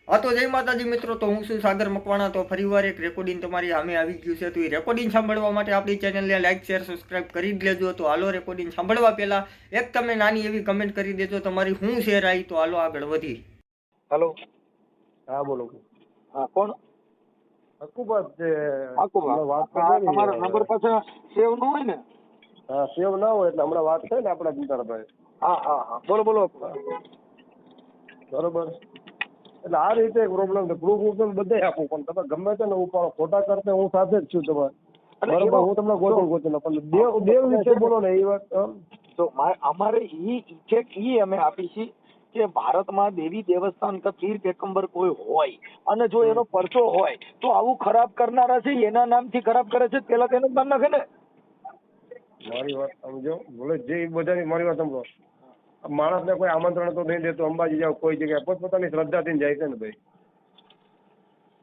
હા તો જય માતાજી મિત્રો, તો હું છું સાગર મકવાણા। તો ફરીવાર એક રેકોર્ડિંગ તમારી સામે આવી ગયું છે। તો એ રેકોર્ડિંગ સાંભળવા માટે આપણી ચેનલને લાઈક શેર સબસ્ક્રાઇબ કરી જ લેજો। તો હાલો રેકોર્ડિંગ સાંભળવા પહેલા એક તમે નાની એવી કમેન્ટ કરી દેજો તમારી હું શેર આવી। તો હાલો આગળ વધી। હેલો, હા બોલો। હા કોણ? હકુબત છે। આકુબા, હમણાં વાત તો આ કરી તમારો નંબર પાછો સેવ ન હોય ને? હા સેવ ના હોય એટલે હમણાં વાત થઈ ને આપણા જીતાભાઈ। હા હા હા, બોલો બોલો. બરોબર, એટલે આ રીતે પ્રોબ્લેમ છે। પ્રૂફ હું તમને બધે આપું પણ તમે ગમે તે ને ઉપાડો, ખોટા કરતા હું સાથે જ છું તમારે। એટલે બરોબર, એનો હું તમને ગોતું પણ દેવ વિશે બોલો ને એ વાત। તો અમારે ઈ અમે આપી છીએ કે ભારતમાં દેવી દેવસ્થાન કે પીર પેગંબર કોઈ હોય અને જો એનો પરચો હોય તો આવું ખરાબ કરનારા છે એના નામથી ખરાબ કરે છે, પેલા તેનું નામ નાખે ને। મારી વાત સમજો, બોલે જે બધાની મારી વાત સમજો। માણસને કોઈ આમંત્રણ તો નહીં દેતો, અંબાજી જાવ કોઈ જગ્યાએ પોતપોતાની શ્રદ્ધાથી જાય છે ને ભાઈ।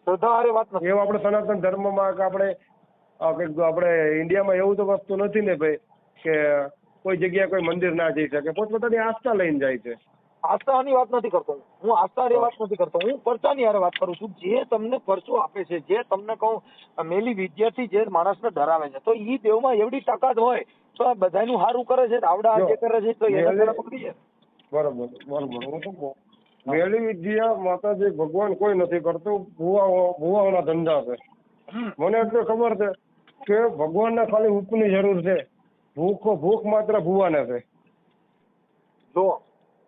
શ્રદ્ધા હારે વાત નથી એવું આપણે સનાતન ધર્મમાં કે આપણે ઇન્ડિયામાં એવું તો વસ્તુ નથી ને ભાઈ કે કોઈ જગ્યાએ કોઈ મંદિર ના જઈ શકે, પોતપોતાની આસ્થા લઈને જાય છે। આસ્થાની વાત નથી કરતો હું આસ્થાની વાત નથી કરતો, હું પરચાની હારે વાત કરું છું। જે તમને પરચો આપે છે, જે તમને કહું મેલી વિદ્યાર્થી જે માણસને ડરાવે છે, તો ઈ દેવમાં એવડી તાકાત હોય તો આ બધાનું સારું કરે છે, આવડા જે કરે છે તો એને ખરાબ પકડી જાય। બરોબર બરોબર, હું શું કહું, વહેલી વિદ્યા માતાજી ભગવાન કોઈ નથી કરતું, ભુવાઓના ધંધા છે। મને એટલું ખબર છે કે ભગવાનને ખાલી ઉપની જરૂર છે, ભૂખ માત્ર ભુવાને છે। જો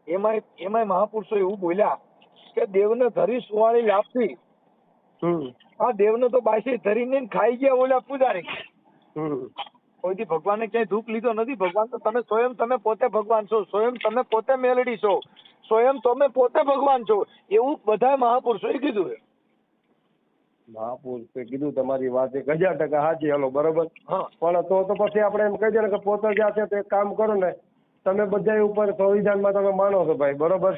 એમાંય મહાપુરુષો એવું બોલ્યા કે દેવને ધરી સુવાળી લાપસી, આ દેવને તો બાસી ધરીને ખાઈ ગયા ઓલા પૂજારી। કોઈથી ભગવાનને ક્યાંય દુઃખ લીધો નથી। ભગવાન તો તમે સ્વયં તમે પોતે ભગવાન છો, સ્વયં તમે પોતે મેલડી છો, સ્વયં તમે પોતે ભગવાન છો, એવું બધા મહાપુરુષોએ કીધું છે। મહાપુરુષે કીધું, તમારી વાત 1000% સાચી, હાલો બરોબર। હા, પણ તો પછી આપણે એમ કહી દે ને કે પોતે જ્યાં છે તે કામ કરો ને, તમે બધા ઉપર સંવિધાનમાં તમે માનો છો ભાઈ, બરોબર,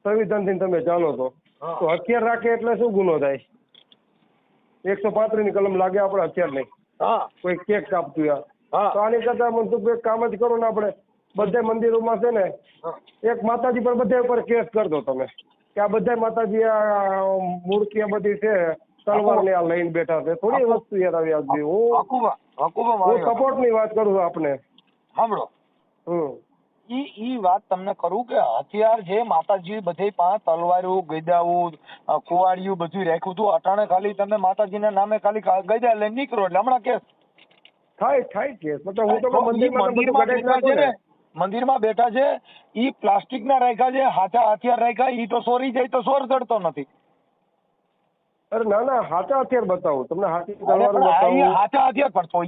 સંવિધાનથી તમે ચાલો છો, તો હથિયાર રાખે એટલે શું ગુનો થાય? 135 ની કલમ લાગે આપણે હથિયાર નહીં, કોઈ કેક કાપતું યાર, તો આની કરતા મનસુખ કામ જ કરો ને આપણે બધા મંદિરોમાં છે ને એક માતાજી પર બધા ઉપર કેસ કરી દો તમે કે આ બધા માતાજી આ મૂર્તિ આ બધી છે તલવાર ને આ લઈને બેઠા છે, થોડી વસ્તુ યાર આવી આજથી હું સપોર્ટ ની વાત કરું છું આપને। સાંભળો, ઈ વાત તમને કરું કે હથિયાર જે માતાજી બધે પાંચ તલવારું ગદાવું કુવાડિયું બધું રાખ્યું હતું, અટાણે ખાલી તમે માતાજીના નામે ખાલી ગદા લઈને નીકળો એટલે હમણાં કેસ થાય કેસ। મતલબ હું તો મંદિરમાં બેઠા છે, ઈ પ્લાસ્ટિક ના રાખ્યા છે, હાથા હથિયાર રાખ્યા, ઈ તો સોરી જાય તો સોર ચડતો નથી। અરે ના ના, હાથા હથિયાર બતાવું તમને, હાથી તલવાર હાથા હથિયાર પણ તો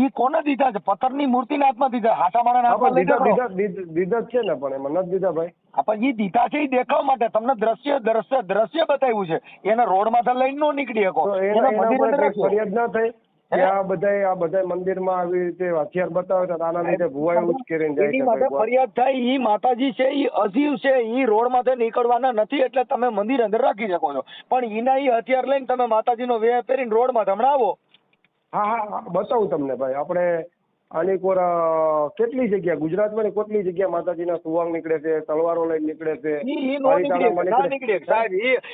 ઈ કોને દીધા છે? પથ્થરની મૂર્તિના હાથમાં દીધા, હાથા મારા દીધા છે ને, પણ એમાં નથી દીધા ભાઈ। પણ ઈ દીધા છે ઈ દેખાવ માટે, તમને દ્રશ્ય બતાવ્યું છે, એને રોડ માંથી લઈને નો નીકળી શકો, ફરિયાદ ના થઈ કે આ બધા મંદિરમાં આવી રીતે હથિયાર બતાવે છે, આના લીધે ભુવા એવું જ કરીને જાય છે? ફરિયાદ થાય, ઈ માતાજી છે, ઈ અજીવ છે, ઈ રોડ માંથી નીકળવાના નથી એટલે તમે મંદિર અંદર રાખી શકો છો, પણ ઈના ઈ હથિયાર લઈને તમે માતાજીનો વેહ પહેરીને રોડ માં હમણાં આવો। હા બતાવું તમને ભાઈ, આપણે આની કોર કેટલી જગ્યા ગુજરાતમાં ને કેટલી જગ્યા માતાજીના સુવાંગ નીકળે છે, તલવારો લઈને નીકળે છે,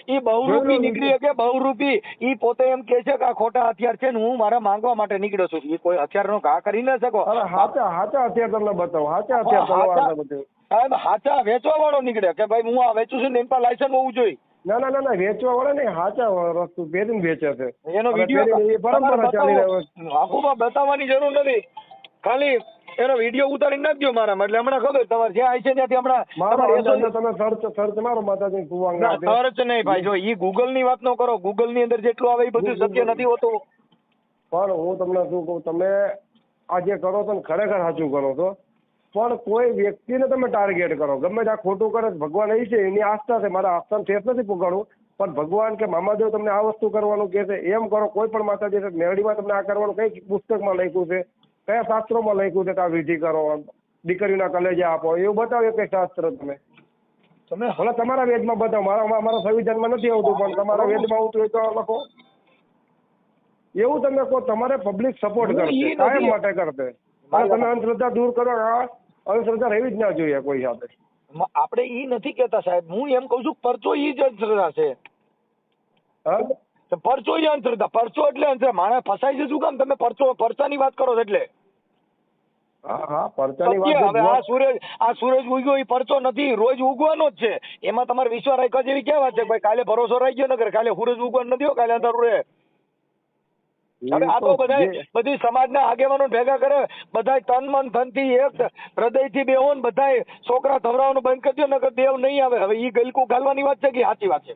ઈ બહુરૂપી નીકળી કે બહુરૂપી, ઈ પોતે એમ કે છે કે આ ખોટા હથિયાર છે ને હું મારા માંગવા માટે નીકળ્યો છું, ઈ કોઈ હથિયાર નો ઘા કરી ન શકો। હાચા હથિયાર તમને બતાવો, હાચા હથિયાર તલવાર બધું સાહેબ, હાચા વેચવા વાળો નીકળે કે ભાઈ હું આ વેચું છું ને એમ લાયસન્સ હોવું જોઈએ। ના વેચવા વાળા નહીં, હાચા વસ્તુ પહેરીને વેચે છે, એનો વિડીયો પરંપરા ચાલી રહ્યો છે। આખું બતાવવાની જરૂર નથી, ખાલી એનો વિડીયો ઉતારી નાખજો મારામાં, એટલે હમણાં ખબર તમારે જ્યાં છે ત્યાંથી હમણાં તમે સર્ચ મારો માતાજી સુવાંગ સર્ચ નહીં ભાઈ, જો ઈ ગૂગલ ની વાત ન કરો, ગૂગલ ની અંદર જેટલું આવે એ બધું સત્ય નથી હોતું। પણ હું તમને શું કહું, તમે આ જે કરો છો ને ખરેખર સાચું કરો છો, પણ કોઈ વ્યક્તિને તમે ટાર્ગેટ કરો, ગમે ત્યાં ખોટું કરે, ભગવાન એ છે એની આસ્થા છે, મારા આસ્થાને ઠેસ નથી પુગાડવું, પણ ભગવાન કે મામાદેવ તમને આ વસ્તુ કરવાનું કહે છે એમ કરો। કોઈ પણ માતાજી મેળડીમાં તમને આ કરવાનું કઈ પુસ્તકમાં લખ્યું છે, કયા શાસ્ત્રોમાં લખ્યું છે કે આ વિધિ કરો, દીકરીના કલેજા આપો, એવું બતાવો કઈ શાસ્ત્ર તમે ભલે તમારા વેદમાં બતાવો, મારા સંવિધાનમાં નથી આવતું પણ તમારા વેદમાં આવતું હોય તો લખો। એવું તમે કહો, તમારે પબ્લિક સપોર્ટ કરશે, કાયમ માટે કરશે, અને તમે અંધશ્રદ્ધા દૂર કરો। અંધશ્રદ્ધા રહેવી જ ના જોઈએ કોઈ સાથે। આપણે ઈ નથી કેતા સાહેબ, હું એમ કઉ છું પરચો ઈ જ અંધશ્રદ્ધા છે. હા તો પરચો ઈ અંધશ્રદ્ધા, પરચો એટલે અંધશ્રદ્ધા. માણસ ફસાય છે શું કામ? તમે પરચાની વાત કરો છો એટલે. હા હા પરચાની સત્ય. વાત હવે આ સૂરજ ઉગ્યો એ પરચો નથી, રોજ ઉગવાનો જ છે. એમાં તમારે વિશ્વાસ રાખ્યા જેવી ક્યાં વાત છે? ભાઈ કાલે ભરોસો રાખી ગયો ને કાલે સૂરજ ઉગવાનો નથી, કાલે અંધારું રહે. હવે આ તો બધી સમાજના આગેવાનો ભેગા કરે, બધા તન મન ધન થી એક હૃદય થી બેહો ને બધા છોકરા ધવરાવાનું બંધ કરી દો, નકર દેવ નહીં આવે. હવે ઈ ગલકું ગાલવાની વાત છે કે સાચી વાત છે?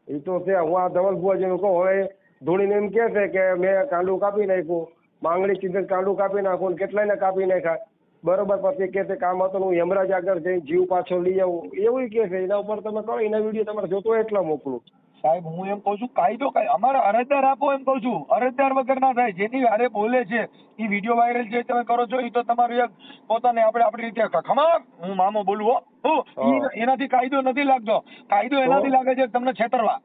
એ તો છે. હું આ ધવલ ભુવાજીનું કહું, હવે ધૂણીને એમ કે છે કે મેં કાંડું કાપી નાખ્યું, માંગણી ચીજ કાંડું કાપી નાખું ને કેટલાયને કાપી નાખ્યા, બરોબર. પછી કે છે કામ હતું હું યમરાજ આગળ જઈ જીવ પાછો લઈ આવું, એવું કે છે. એના ઉપર તમે કહો, એના વિડીયો તમારે જોતો હોય એટલા મોકલું. સાહેબ હું એમ કઉ છું કાયદો અમારે અરજદાર આપો એમ કઉ છું. અરજદાર વગર ના થાય. જેની હારે બોલે છે એ વિડીયો વાયરલ જે તમે કરો છો એ તો તમારું એક પોતાને આપણે આપણી રીતે ખમા હું મામો બોલું એનાથી કાયદો નથી લાગતો. કાયદો એનાથી લાગે છે તમને છેતરવા.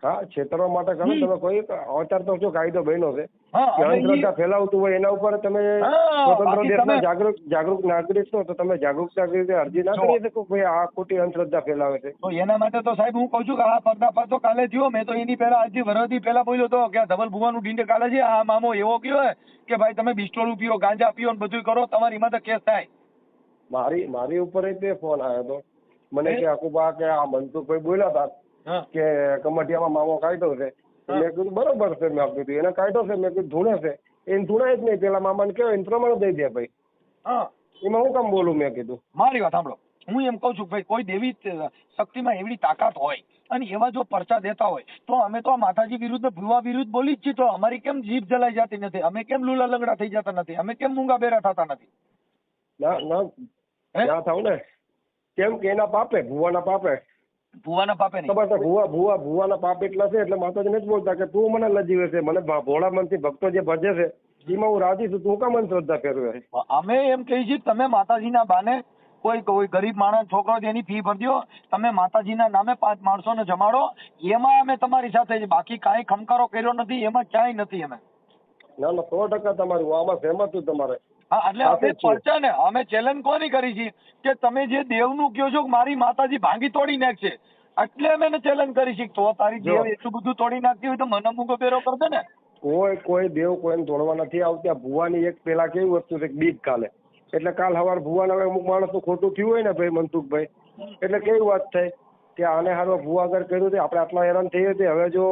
હા છેતરવા માટે કરો તમે. કોઈ અત્યારે તો જો કાયદો બન્યો છે હા, કે અંધશ્રદ્ધા ફેલાવતું હોય એના ઉપર તમે સ્વતંત્ર દેશના જાગૃત નાગરિક છો તો તમે જાગૃતતા રીતે અરજી ના કરી શકો ભાઈ આ ખોટી અંધશ્રદ્ધા ફેલાવે છે. તો એના માટે તો સાહેબ હું કઉ છું કે આ પર્દાફાશ તો કાલે થયો. મેં તો એની પહેલા આજથી વરસથી પહેલા બોલ્યો હતો કે આ ધવલ ભુવાનું ડીંડે કાલે છે. આ મામો એવો કયો કે ભાઈ તમે બિસ્ટોલું પીઓ, ગાંજા પીઓ ને બધું કરો, તમારી માં તો કેસ થાય. મારી ઉપર તે ફોન આવ્યો હતો મને કે અકુબા કે આ મનસુખભાઈ બોલ્યા હતા કે કમટિયામાં મામો કાઢ્યો છે. મેં કીધું બરોબર છે. મેં કીધું એને કાઢ્યો છે. મેં કીધું ધૂણે છે એને ધૂણાય જ નહીં. પેલા મામાને કહેવાય એને પ્રમાણ દઈ દે ભાઈ. એમાં હું કામ બોલું? મેં કીધું મારી વાત સાંભળો. હું એમ કઉ છું ભાઈ કોઈ દેવી શક્તિમાં એવી તાકાત હોય અને એવા જો પરચા દેતા હોય તો અમે તો માતાજી વિરુદ્ધ ભુવા વિરુદ્ધ બોલી જ છીએ. તો અમારી કેમ જીભ જલાઈ જતી નથી? અમે કેમ લુલા લંગડા થઈ જતા નથી? અમે કેમ મૂંગા બેરા થતા નથી? ના ના થાવ ને. કેમ કે એના પાપે ભુવાના પાપે નહીં ખબર છે. ભુવાના પાપ એટલા છે એટલે માતાજી નથી બોલતા કે તું મને લજીવે છે. મને ભોળા મનથી ભક્તો જે ભજે છે એમાં હું રાજી છું. તું કામ શ્રદ્ધા ફેરવે? અમે એમ કહી છીએ તમે માતાજીના બાને કોઈ ગરીબ માણસ છોકરો એની ફી ભરી દો. તમે માતાજીના નામે 5 માણસોને જમાડો. એમાં અમે તમારી સાથે છે. બાકી કાંઈ ખમકારો કર્યો નથી. એમાં ક્યાંય નથી અમે. ના 100% તમારું હું આમાં સહેમત છું તમારે. હા એટલે અમે પરચા ને અમે ચેલેન્જ કોની કરી છે કે તમે જે દેવનું કહો છો કે મારી માતાજી ભાંગી તોડી નાખશે એટલે અમે એને ચેલેન્જ કરી છે. તો તારી દેવ એટલું બધું તોડી નાખતી હોય તો મને મૂકો બેરો કરશે ને. કોઈ દેવ કોઈને તોડવા નથી આવતા. ભુવાની એક પેલા કેવી વસ્તુ છે બીક કાલે એટલે કાલ સવાર ભુવાના અમુક માણસનું ખોટું થયું હોય ને ભાઈ મનસુખભાઈ એટલે કેવી વાત થાય કે આને હારવા ભુવા આગળ કર્યું છે આપણે આટલા હેરાન થઈએ છીએ. હવે જો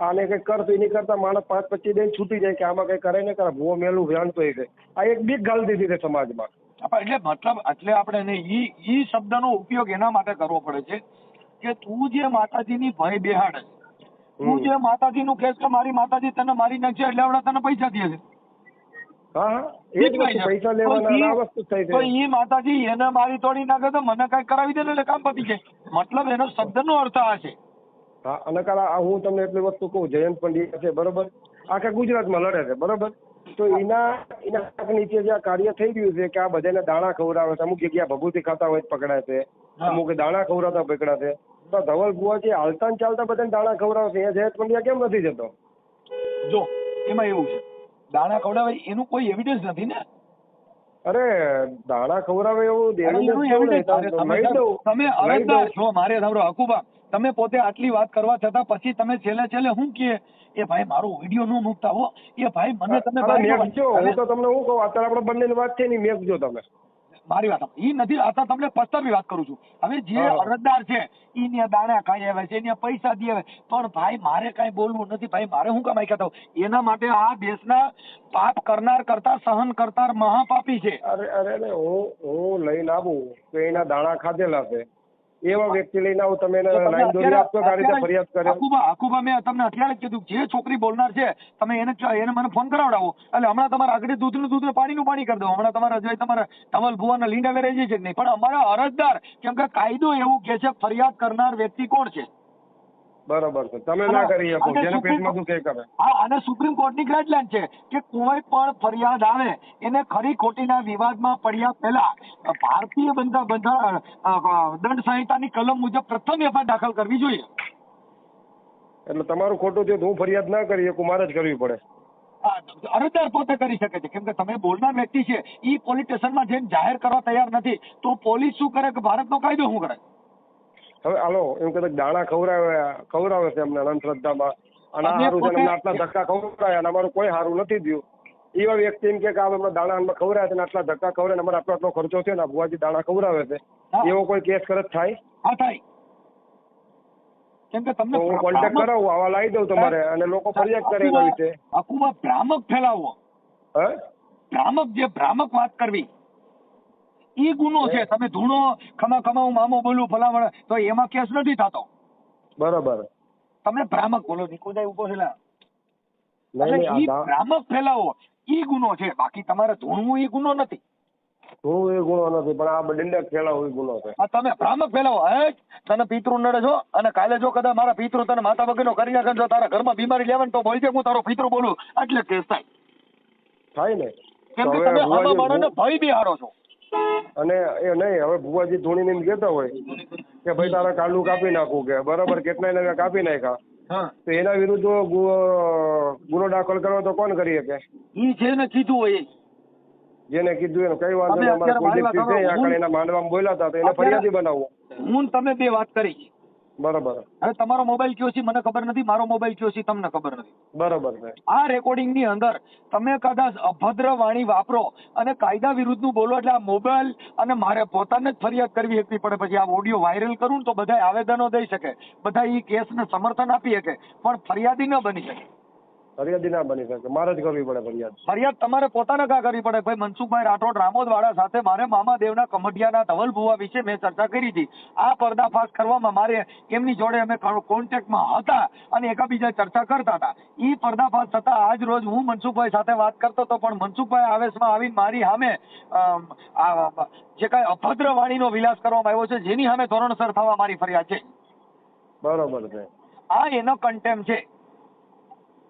આને કઈ કરતો એની કરતા માણસ 5-25 દઈને છૂટી જાય કે આમાં કઈ કરે ને કરે. ભુવો મેલું જાણતો છે. આ એક બીક ગાળી દીધી છે સમાજમાં. એટલે મતલબ એટલે આપણે ઈ શબ્દનો ઉપયોગ એના માટે કરવો પડે છે કે તું જે માતાજીની ભય બેહાડે, તું જે માતાજીનું કહેશ કે મારી માતાજી તને મારી નાખશે એટલે આપણે તને પૈસા દે છે. હા એ જ વસ્તુ પૈસા લેવાના આ વસ્તુ થઈ તો ઈ માતાજી એને મારી તોડી નાખે તો મને કઈ કરાવી દે એટલે કામ પતી જાય. મતલબ એનો શબ્દનો અર્થ આ છે. હા અને કાલા હું તમને એટલી વસ્તુ કહું. જયંત પંડ્યા છે બરોબર, આખા ગુજરાતમાં લડે છે બરોબર. તો એના નીચે જે કાર્ય થઈ રહ્યું છે કે આ બધાને દાણા ખવડાવે છે. અમુક જગ્યા ભભૂતિ ખાતા હોય પકડાય છે, અમુક દાણા ખવડાવતા પકડાય છે. તો ધવલ ભુવાજી હાલતા ને ચાલતા બધાને દાણા ખવડાવે છે. અહીંયા જયંત પંડ્યા કેમ નથી જતો? જો એમાં એવું છે દાણા ખવડાવે એનું કોઈ એવિડન્સ નથી ને. અરે દાણા ખવડાવે એવું તમે અરજદાર છો. મારે સાંભળો હકુબા, તમે પોતે આટલી વાત કરવા છતાં પછી તમે છેલ્લે શું કહે એ ભાઈ મારો વિડીયો ન મૂકતા હો એ ભાઈ મને તમે મેકજો. હું તો તમને શું કહું અત્યારે આપણે બંનેની વાત છે ને મેકજો તમે. મારી વાત ઈ નથી આ તમને પસ્તાવી વાત કરું છું. હવે જે અરજદાર છે ઈને દાણા ખાઈ આવે છે, એને પૈસા દે આવે, પણ ભાઈ મારે કઈ બોલવું નથી. ભાઈ મારે શું કામ આખ્યા થાવ? એના માટે આ દેશના પાપ કરનાર કરતા સહન કરનાર મહાપાપી છે. અરે હું લઈને આવું તો એના દાણા ખાધેલા છે એવા વ્યક્તિ લઈને આવું તમે લાઈન દોરી આપશો કે આ રીતે ફરિયાદ કરે? આખુબા મેં તમને અત્યારે જ કીધું જે છોકરી બોલનાર છે તમે એને મને ફોન કરાવડાવો એટલે હમણાં તમારે આગળ દૂધનું પાણીનું પાણી કરી દો. હમણાં તમારા ધવલ ભુવાના લીંડા વેરાઈ જાય છે નહીં, પણ અમારા અરજદાર કેમ કે કાયદો એવું કે છે ફરિયાદ કરનાર વ્યક્તિ કોણ છે. બરોબર છે. તમે ના કરી શકો જેને પેટમાં દુખે કરે. હા અને સુપ્રીમ કોર્ટની ગાઈડલાઈન છે કે કોઈ પણ ફરિયાદ આવે એને ખરી ખોટીના વિવાદમાં પડ્યા પહેલા ભારતીય દંડ સંહિતાની કલમ મુજબ પ્રથમ એફઆઈઆર દાખલ કરવી જોઈએ. એટલે તમારું ખોટું થયું હું ફરિયાદ ના કરી શકું, મારે જ કરવી પડે. અરજદાર પોતે કરી શકે છે, કેમ કે તમે બોલનાર વ્યક્તિ છે ઈ પોલીસ સ્ટેશનમાં જઈને જાહેર કરવા તૈયાર નથી, તો પોલીસ શું કરે કે ભારતનો કાયદો શું કરે? હવે હાલો એમ કદાચ દાણા ખવડાવે છે અમને અંધશ્રદ્ધામાં, અને આ તમે સારું છે પોતે- અમને આટલા ધક્કા ખવડાવ્યા અને અમારું કોઈ સારું નથી થયું, એવા વ્યક્તિ એમ કે આ અમને દાણા ખવડાવ્યા છે અને આટલા ધક્કા ખવડાવે અમારે આટલો ખર્ચો છે ને આ ભુવાજી દાણા ખવડાવે છે, હા. એવો કોઈ કેસ કરે થાય? હા થાય, કેમ કે તમને તો હું કોન્ટેક્ટ કરાવું, આવા લાવી દઉં તમારે, અને લોકો ફરિયાદ કરે એના વિશે. હકુમાં ભ્રામક ફેલાવવો, હે ભ્રામક વાત કરવી ઈ ગુનો છે. તમે ધૂણો ખમા હું મામો બોલું ફલાવણ, તો એમાં કેસ નથી થતો. બરોબર. તમે ભ્રામક બોલો, નિકુંજાઈ ઉભો છે લા. નહીં એટલે નહીં ઈ ભ્રામક ફેલાવો ઈ ગુનો છે, બાકી તમારે ધૂણવું ઈ ગુનો નથી. હું એ ગુનો નથી, પણ આ દંડક ફેલાવો એ ગુનો છે. આ તમે ભ્રામક ફેલાવો, હે તને પિતૃ નડે છો, અને કાલે જો કદાચ મારા પિતૃ તને માતા વગરનો કરી નાખે, જો તારા ઘરમાં બીમારી લેવાનું તો બોલજે, હું તારો પિતૃ બોલું, એટલે કેસ થાય. થાય ને? કેમ કે તો હવે તમે આમાં ભુવાજી માણસને ભય બિહારો છો. અને એ નહીં, હવે ભુવાજી ધૂણીને એમ કહેતા હોય કે ભાઈ તારા કાંડું કાપી નાખું, કે બરાબર કેટલાય ને કાપી નાખ્યા, હા, તો એના વિરુદ્ધ ગુનો દાખલ કરો તો કોણ કરી શકે? ઈ જેને કીધું હોય એ. જેને કીધું એને કઈ વાંધો અમે નહીં, અમારા અત્યારે કુલદીપસિંહ છે માનવા આગળ એના માંડવામાં બોલ્યા હતા તો એને ફરિયાદી બનાવવો. હું તમે બે વાત કરી. બરોબર. હવે તમારો મોબાઈલ કયો છે મને ખબર નથી, મારો મોબાઈલ કયો છે તમને ખબર નથી. બરોબર છે. આ રેકોર્ડિંગ ની અંદર તમે કદાચ અભદ્ર વાણી વાપરો અને કાયદા વિરુદ્ધ નું બોલો, એટલે આ મોબાઈલ અને મારે પોતાને જ ફરિયાદ કરવી એકવી પડે. પછી આ ઓડિયો વાયરલ કરું તો બધા આવેદનો દઈ શકે, બધા ઈ કેસને સમર્થન આપી શકે, પણ ફરિયાદી ન બની શકે. ફરિયાદી ના બની શકે, મારે જ કરવી પડે ફરિયાદ. ફરિયાદ તમારે પોતાને કા કરવી પડે. ભાઈ મનસુખભાઈ રાઠોડ રામોદ વાળા સાથે મારે મામાદેવના કમઢિયાના ધવલ ભુવા વિશે મેં ચર્ચા કરી હતી. આ પર્દાફાશ કરવામાં મારે એમની જોડે અમે કોન્ટેક્ટમાં હતા અને એકાબીજા ચર્ચા કરતા હતા. ઈ પર્દાફાશ થતા આજ રોજ હું મનસુખભાઈ સાથે વાત કરતો હતો, પણ મનસુખભાઈ આવેશમાં આવીને મારી સામે જે કાંઈ અભદ્ર વાણીનો વિલાસ કરવામાં આવ્યો છે, જેની સામે ધોરણસર થવા મારી ફરિયાદ છે. બરોબર છે. આ એનો કન્ટેમ છે.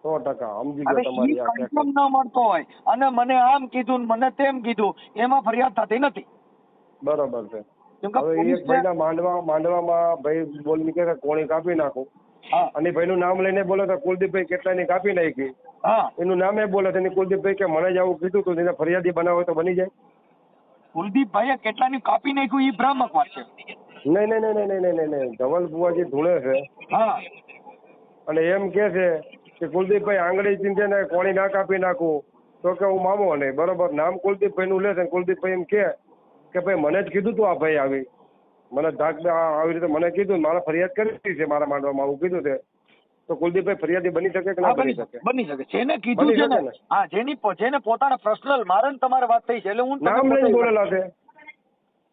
100% સમજી હવે ગયો તમારી ઈ આ કન્ફર્મ ન મળતો હોય અને મને આમ કીધું ને મને તેમ કીધું, એમાં ફરિયાદ થતી નથી. બરોબર છે. કેમ કે હવે એક પોલીસને- ભાઈના માંડવામાં ભાઈ બોલી કે કોણી કાપી નાખું, હા અને ભાઈનું નામ લઈને બોલે તો કુલદીપભાઈ કેટલાની કાપી નાખી, હા, એનું નામે બોલે તો કુલદીપભાઈ કે મને જ આવું કીધું તો એને ફરિયાદી બનાવે તો બની જાય? કુલદીપભાઈએ કેટલાની કાપી નાખ્યું ઈ ભ્રામક વાત છે. નહીં નહીં નહીં નહીં નહીં નહીં, ધવલ ભુવાજી ધૂણે છે હા, અને એમ કે છે કે કુલદીપભાઈ આંગળી ચીંધે ને કોણી ના કાપી નાખું, તો કે હું મામો નહીં. બરોબર, નામ કુલદીપભાઈ નું લે છે, કુલદીપભાઈ એમ કે ભાઈ મને જ કીધું તું આ ભાઈ આવી મને આવી રીતે મને કીધું, મારે ફરિયાદ કરી છે મારા માંડવામાં આવું કીધું છે, તો કુલદીપભાઈ ફરિયાદી બની શકે કે ના બની શકે? બની શકે. જેને કીધું છે ને, હા, જેને પોતાના પર્સનલ મારે ને તમારે વાત થઈ છે, એટલે હું નામ લઈને બોલેલા છે.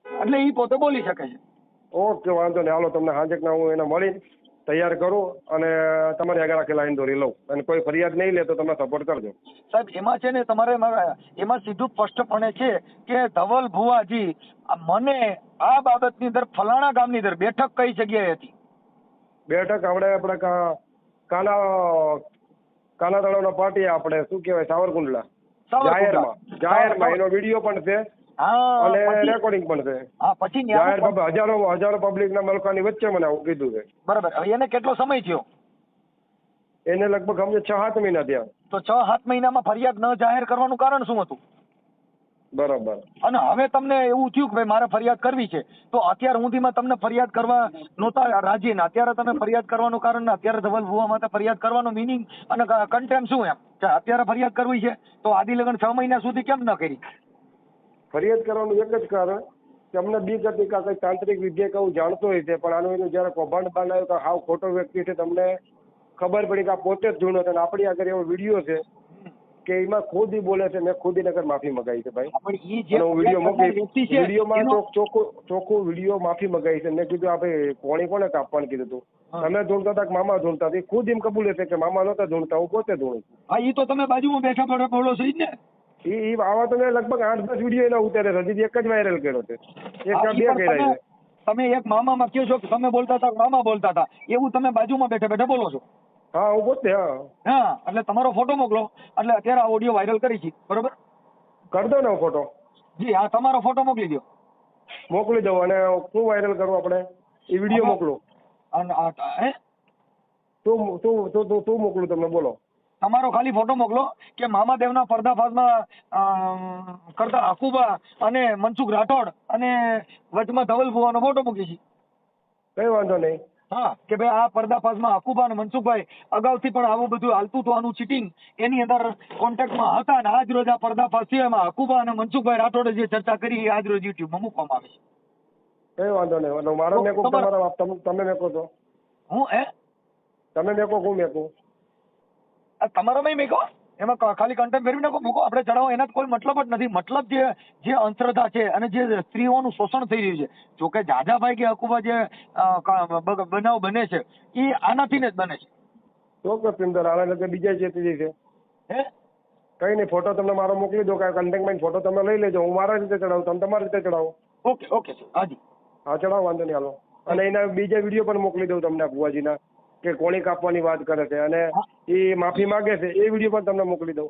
એટલે ઈ પોતે બોલી શકે છે. ઓકે, વાંધો નહીં, હાલો તમને હાજરના હું એને મળી તૈયાર કરું અને તમારી આગળ આખી લાઈન દોરી લઉં, અને કોઈ ફરિયાદ નહીં લે તો તમે સપોર્ટ કરજો. સાહેબ એમાં છે ને તમારે એમાં સીધું સ્પષ્ટપણે છે કે ધવલ ભુવાજી મને આ બાબતની અંદર ફલાણા ગામની અંદર બેઠક કઈ જગ્યાએ હતી? બેઠક આપણે કાના તળાવના પાટી, આપણે શું કહેવાય, સાવરકુંડલા જાહેરમાં એનો વિડીયો પણ છે અને રેકોર્ડિંગ પણ છે. હા, પછી જાહેર હજારો પબ્લિક ના મલકાની વચ્ચે મને આવું કીધું છે. બરાબર. હવે એને કેટલો સમય થયો? એને લગભગ સમજો 6-7 મહિના થયા. તો 6-7 મહિનામાં ફરિયાદ ન જાહેર કરવાનું કારણ શું હતું? બરાબર. અને હવે તમને એવું થયું કે ભાઈ મારે ફરિયાદ કરવી છે, તો અત્યાર સુધીમાં તમને ફરિયાદ કરવા નહોતા રાજી, ને અત્યારે તમે ફરિયાદ કરવાનું કારણ ને અત્યારે ધવલ ભુવા માટે ફરિયાદ કરવાનો મિનિંગ અને કન્ટેમ શું એમ કે અત્યારે ફરિયાદ કરવી છે તો આદિ લગન 6 મહિના સુધી કેમ ન કરી? ફરિયાદ કરવાનું એક જ કારણ કે અમને બીક હતી કે કઈ તાંત્રિક વિદ્યા કે હું જાણતો હોય છે, પણ આનું એનું જયારે કૌભાંડ બનાવ્યું કે હાવ ખોટો વ્યક્તિ છે, તમને ખબર પડી કે આ પોતે જ જૂનો છે અને આપણી આગળ એવો વિડીયો છે કે એમાં ખુદ ઈ બોલે છે, મેં ખુદ નગર માફી મગાવી છે ભાઈ, હું વિડીયો મોકલી, વિડીયોમાં ચોખ્ખું વિડીયો માફી મગાવી છે. મેં કીધું આ ભાઈ કોણી કોને કાપવાનું કીધું તું? તમે ધૂણતા હતા કે મામા ધૂણતા હતા? ખુદ એમ કબૂલે છે કે મામા નહોતા ધૂણતા, હું પોતે ધૂણું છું. હા, ઈ તો તમે બાજુમાં બેઠા પડે બોલો છો ઈ ને. ઈ આવા તો મેં લગભગ 8-10 વિડીયો એના ઉતારે છે, હજી એક જ વાયરલ કર્યો છે, એક કે બે કર્યા છે. તમે એક મામામાં કહો છો કે તમે બોલતા હતા મામા બોલતા હતા, એવું તમે બાજુમાં બેઠા બેઠા બોલો છો. હા, હું પોતે. હા, એટલે તમારો ફોટો મોકલો, એટલે અત્યારે આ ઓડિયો વાયરલ કરી છે, બરોબર? કરી દો ને ફોટો. જી હા, તમારો ફોટો મોકલી દો. મોકલી દઉં. અને શું વાયરલ કરવું આપણે? એ વિડીયો મોકલો. અને શું મોકલું તમને? બોલો. તમારો ખાલી ફોટો મોકલો કે મામાદેવના પર્દાફાશમાં કરતા હકુબા અને મનસુખ રાઠોડ અને વચમાં ધવલ ભુવાનો ફોટો મૂકી છે. કઈ વાંધો નહીં. હા કે ભાઈ આ પર્દાફાશમાં હકુબા અને મનસુખભાઈ અગાઉથી પણ આવું બધું હાલતું હતું, આનું ચીટિંગ એની અંદર કોન્ટેક્ટમાં હતા અને આજ રોજ આ પર્દાફાશ થયો એમાં હકુબા અને મનસુખભાઈ રાઠોડે જે ચર્ચા કરી એ આજ રોજ યુટ્યુબમાં મૂકવામાં આવે છે. કઈ વાંધો નહીં. એટલે મારો મેકો તમારા તમે મેકો તો હું તમે મેકો હું મેકું તમારામાં મેકો એમાં ખાલી કન્ટેન્ટ ફેરવી નાખો મૂકો, આપણે ચડાવો એના કોઈ મતલબ જ નથી. મતલબ જે અંધશ્રદ્ધા છે અને જે સ્ત્રીઓનું શોષણ થઈ રહ્યું છે, જોકે જાજાભાઈ કે હકુબા જે બનાવ બને છે એ આનાથી જ બને છે. ચોક્કસ પિંદર આના લીધે બીજા ચેતી છે. કઈ નહીં, ફોટો તમને મારો મોકલી દો, કાંઈ કન્ટેક્ટમાં ફોટો તમે લઈ લેજો, હું મારા રીતે ચડાવું, તમે તમારી રીતે ચડાવો. ઓકે સર, હાજી હા ચડાવો, વાંધો નહીં. હાલો. અને એના બીજા વિડીયો પણ મોકલી દઉં તમને ભુવાજીના કે કોણી કાપવાની વાત કરે છે અને એ માફી માંગે છે, એ વિડીયો પણ તમને મોકલી દઉં.